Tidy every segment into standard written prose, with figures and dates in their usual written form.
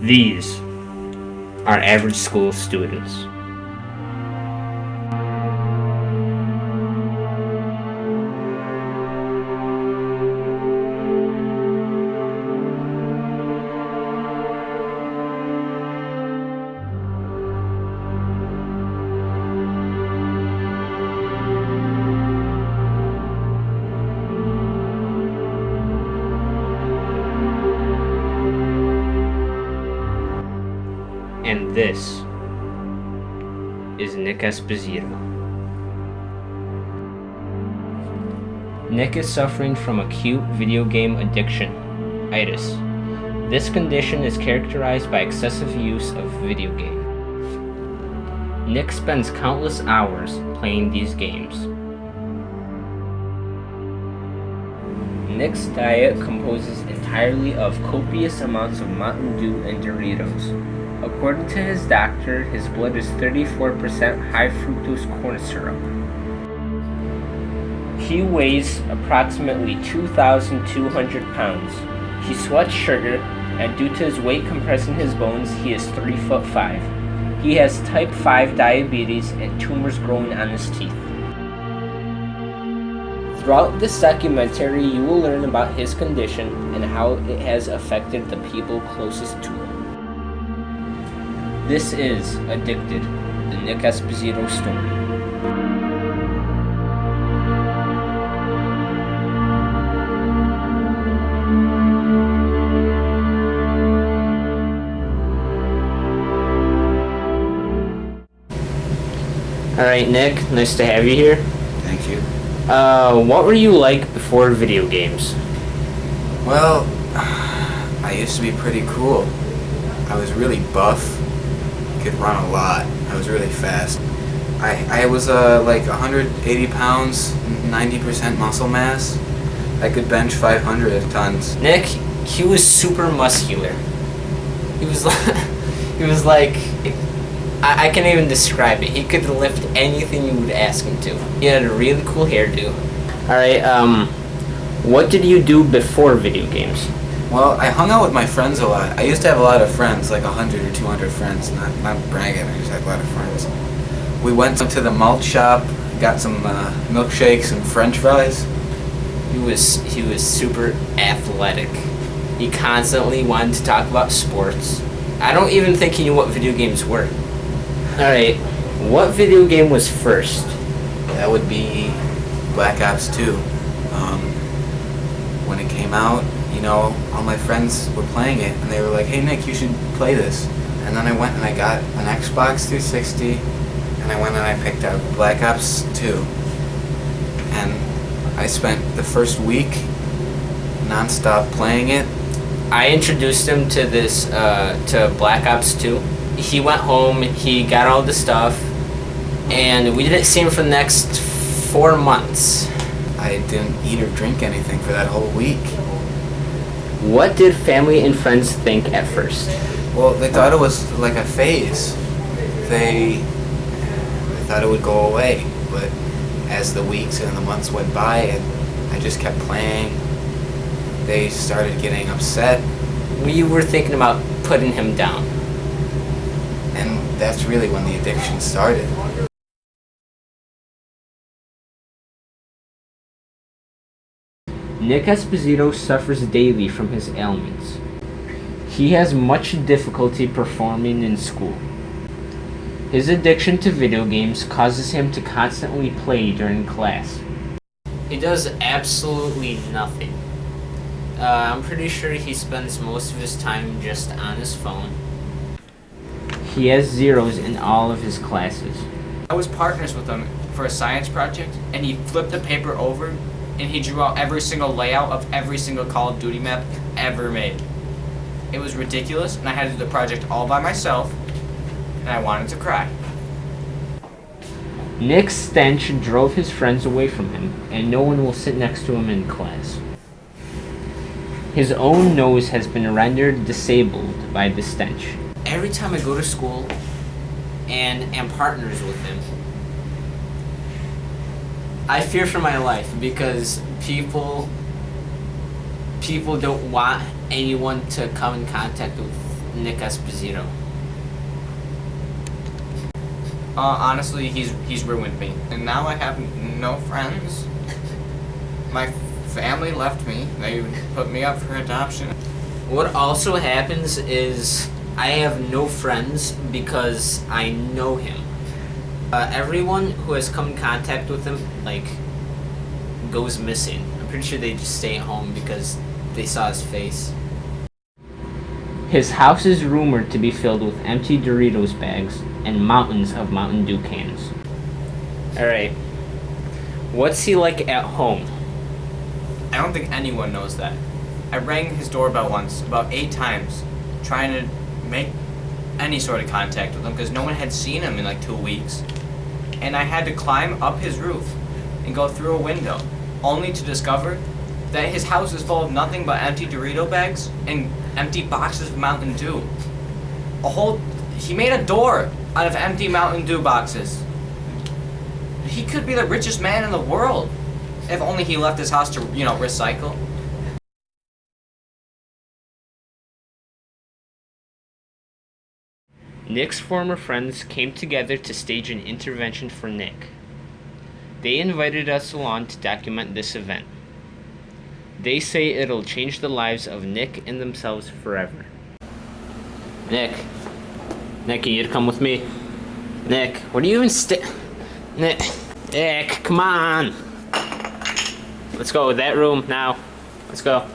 These are average school students. And this is Nick Esposito. Nick is suffering from acute video game addiction, itis. This condition is characterized by excessive use of video games. Nick spends countless hours playing these games. Nick's diet composes entirely of copious amounts of Mountain Dew and Doritos. According to his doctor, his blood is 34% high fructose corn syrup. He weighs approximately 2,200 pounds. He sweats sugar, and due to his weight compressing his bones, he is 3'5". He has type 5 diabetes and tumors growing on his teeth. Throughout this documentary, you will learn about his condition and how it has affected the people closest to him. This is Addicted, the Nick Esposito story. Alright, Nick, nice to have you here. Thank you. What were you like before video games? Well, I used to be pretty cool. I was really buff. Could run a lot. I was really fast. I was like 180 pounds, 90% muscle mass. I could bench 500 tons. Nick, he was super muscular. He was like, I can't even describe it. He could lift anything you would ask him to. He had a really cool hairdo. Alright, what did you do before video games? Well, I hung out with my friends a lot. I used to have a lot of friends, like 100 or 200 friends. Not bragging, I just had a lot of friends. We went to the malt shop, got some milkshakes and french fries. He was super athletic. He constantly wanted to talk about sports. I don't even think he knew what video games were. Alright, what video game was first? That would be Black Ops 2. When it came out, you know, all my friends were playing it, and they were like, "Hey Nick, you should play this." And then I went and I got an Xbox 360, and I went and I picked up Black Ops 2. And I spent the first week non-stop playing it. I introduced him to this, to Black Ops 2. He went home, he got all the stuff, and we didn't see him for the next 4 months. I didn't eat or drink anything for that whole week. What did family and friends think at first? Well, they thought it was like a phase. They thought it would go away, but as the weeks and the months went by and I just kept playing, they started getting upset. We were thinking about putting him down. And that's really when the addiction started. Nick Esposito suffers daily from his ailments. He has much difficulty performing in school. His addiction to video games causes him to constantly play during class. He does absolutely nothing. I'm pretty sure he spends most of his time just on his phone. He has zeros in all of his classes. I was partners with him for a science project, and he flipped the paper over and he drew out every single layout of every single Call of Duty map ever made. It was ridiculous, and I had to do the project all by myself, and I wanted to cry. Nick's stench drove his friends away from him, and no one will sit next to him in class. His own nose has been rendered disabled by the stench. Every time I go to school and am partners with him, I fear for my life because people don't want anyone to come in contact with Nick Esposito? Honestly, he's ruined me. And now I have no friends. My family left me. They put me up for adoption. What also happens is I have no friends because I know him. Everyone who has come in contact with him, like, goes missing. I'm pretty sure they just stay at home because they saw his face. His house is rumored to be filled with empty Doritos bags and mountains of Mountain Dew cans. Alright. What's he like at home? I don't think anyone knows that. I rang his doorbell once, about 8 times, trying to make any sort of contact with him because no one had seen him in like 2 weeks. And I had to climb up his roof and go through a window, only to discover that his house is full of nothing but empty Dorito bags and empty boxes of Mountain Dew. He made a door out of empty Mountain Dew boxes. He could be the richest man in the world if only he left his house to, recycle. Nick's former friends came together to stage an intervention for Nick. They invited us along to document this event. They say it'll change the lives of Nick and themselves forever. Nick, you need to come with me. Nick, what are you even Nick, come on. Let's go, that room now. Let's go.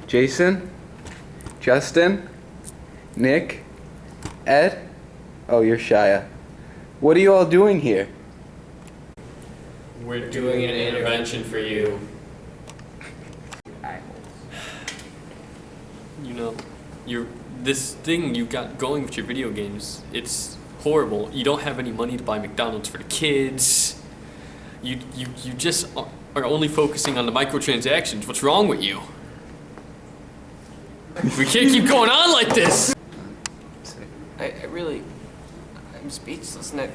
Jason? Justin? Nick? Ed? Oh, you're Shia. What are you all doing here? We're doing an intervention for you. You know, this thing you got going with your video games, it's horrible. You don't have any money to buy McDonald's for the kids. You just are only focusing on the microtransactions. What's wrong with you? We can't keep going on like this! I'm speechless, Nick.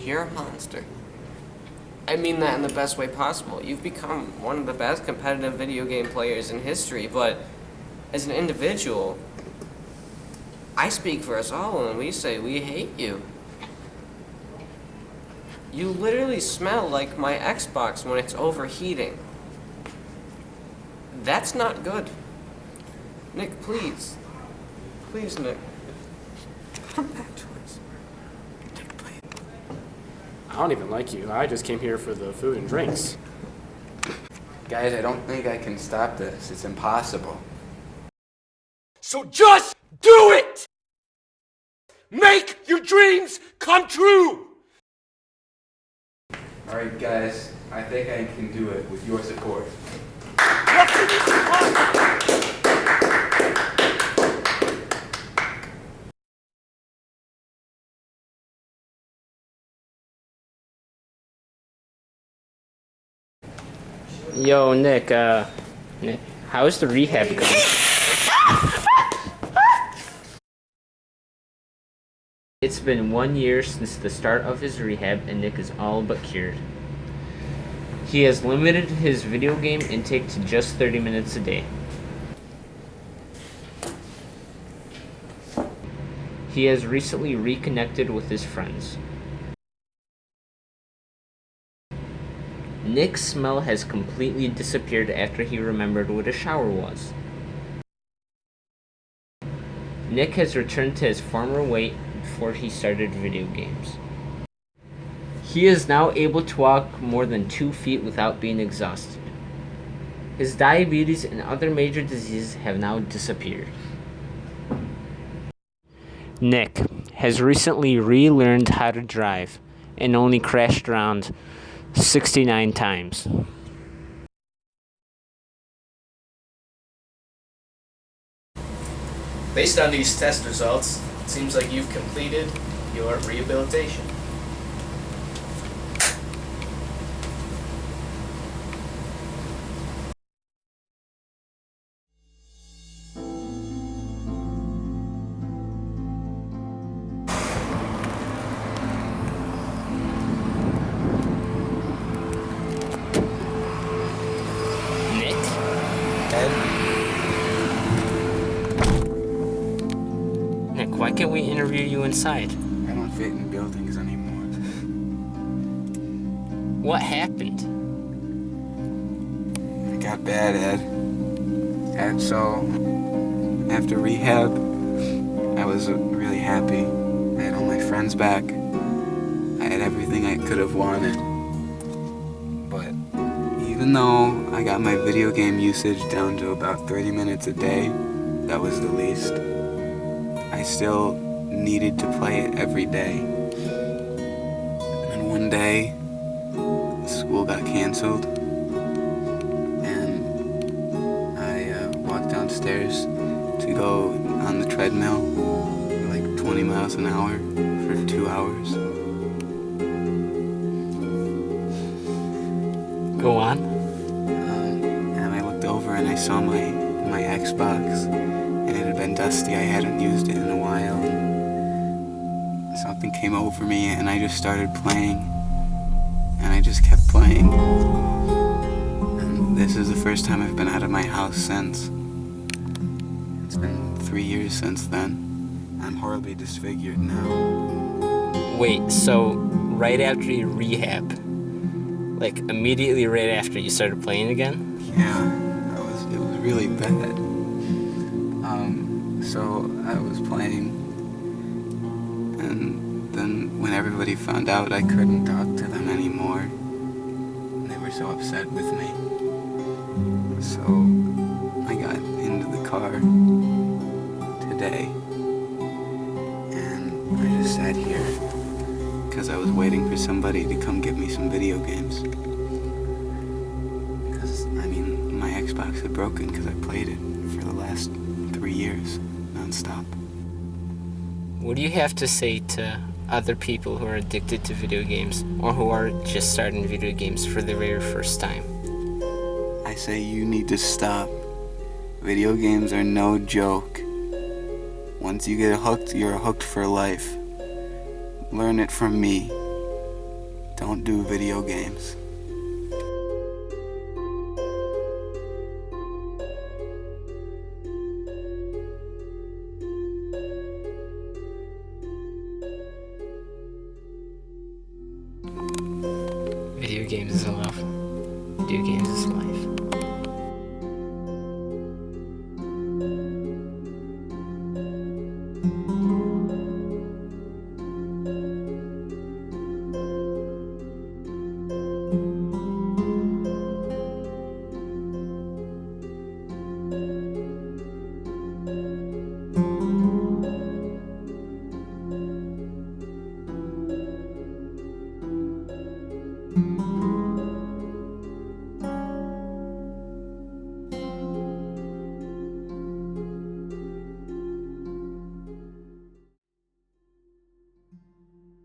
You're a monster. I mean that in the best way possible. You've become one of the best competitive video game players in history, but as an individual, I speak for us all when we say we hate you. You literally smell like my Xbox when it's overheating. That's not good. Nick, please. Please, Nick. Come back to us. Nick, please. I don't even like you. I just came here for the food and drinks. Guys, I don't think I can stop this. It's impossible. So just do it! Make your dreams come true! Alright, guys, I think I can do it with your support. Yo, Nick, how's the rehab going? It's been 1 year since the start of his rehab, and Nick is all but cured. He has limited his video game intake to just 30 minutes a day. He has recently reconnected with his friends. Nick's smell has completely disappeared after he remembered what a shower was. Nick has returned to his former weight before he started video games. He is now able to walk more than 2 feet without being exhausted. His diabetes and other major diseases have now disappeared. Nick has recently relearned how to drive and only crashed around 69 times. Based on these test results, it seems like you've completed your rehabilitation. can't we interview you inside? I don't fit in buildings anymore. What happened? It got bad, Ed. And so, after rehab, I was really happy. I had all my friends back. I had everything I could have wanted. But even though I got my video game usage down to about 30 minutes a day, that was the least, I still needed to play it every day. And one day, school got canceled, and I walked downstairs to go on the treadmill like 20 miles an hour for 2 hours. Go on. And I looked over and I saw my Xbox, and it had been dusty. I hadn't used it in a while. And something came over me, and I just started playing, and I just kept playing. And this is the first time I've been out of my house since. It's been 3 years since then. I'm horribly disfigured now. Wait, so right after your rehab, like immediately right after you started playing again? Yeah, it was really bad. So I was playing, and then when everybody found out, I couldn't talk to them anymore. And they were so upset with me. So I got into the car today, and I just sat here because I was waiting for somebody to come get me some video games. Because, I mean, my Xbox had broken because I played it for the last 3 years, non-stop. What do you have to say to other people who are addicted to video games or who are just starting video games for the very first time? I say you need to stop. Video games are no joke. Once you get hooked, you're hooked for life. Learn it from me. Don't do video games. Video games is love. Video games is life.